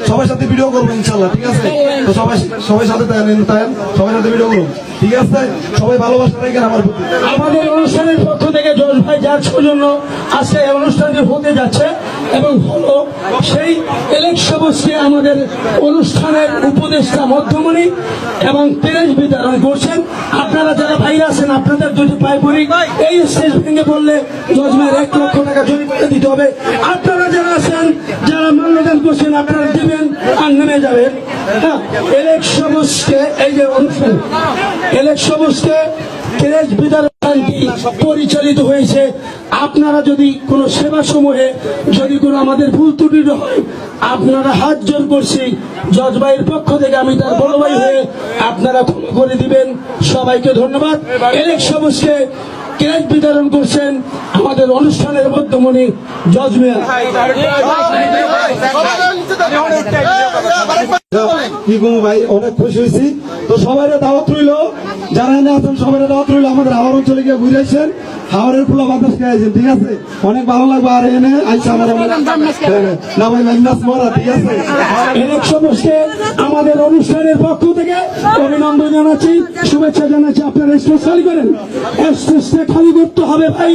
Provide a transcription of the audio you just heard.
সবার সাথে ভিডিও করবো ইনশাল্লাহ, ঠিক আছে? তো সবাই সাথে সবার সাথে ভিডিও করবো, ঠিক আছে? সবাই ভালোবাসা রাখেন আমার প্রতি। আমাদের অনুষ্ঠানের পক্ষ থেকে জজ ভাই যার সৌজন্য আজকে এই অনুষ্ঠানটি হতে যাচ্ছে এবং হলো সেই ইলেকশনকে আমাদের অনুষ্ঠানের উপদেষ্টা মধ্যমণি এবং প্রেস বিতরণ করছেন। আপনারা যারা ভাইরা আছেন আপনাদের দুটি পায়ে পড়ি, এই স্টেজ ভেঙে বললে জজ ভাইয়ের 1 লক্ষ টাকা জরিমানা দিতে হবে। আপনারা যারা আছেন যারা মান্যদান করছেন আপনারা দিবেন আর নেমে যাবেন। হ্যাঁ, ইলেকশনকে এই যে অনুষ্ঠান ইলেকশনকে প্রেস বিতরণটি পরিচালিত হয়েছে। আপনারা যদি কোনো সেবা সমূহে যদি কোনো আমাদের ভুল ত্রুটি হয় আপনারা হাত জোর করছি জজ ভাইয়ের পক্ষ থেকে, আমি তার বড় ভাই হয়ে আপনারা ক্ষমা করে দিবেন। সবাইকে ধন্যবাদ। ইলেকশনকে ক্রেজ বিতরণ করছেন আমাদের অনুষ্ঠানের মধ্যমণি জজ মেয়ার। কি গো ভাই, অনেক খুশি হয়েছি। তো সবাই দাওয়াত রইল, যারা এনে আছেন সবাই দাওয়াত রইল। আমাদের হাওড় অঞ্চলে গিয়ে ঘুরে আসছেন, হাওড়ের খোলা বাতাস খেয়েছেন, ঠিক আছে? অনেক ভালো লাগবে। আর এনে আইসা আমার না ভাই মাছ মরা, ঠিক আছে? ইলেকশনকে আমাদের অনুষ্ঠানের পক্ষ থেকে অভিনন্দন জানাচ্ছি, শুভেচ্ছা জানাচ্ছি। আপনারা স্টেজ খালি করেন, স্টেজটা খালি করতে হবে ভাই।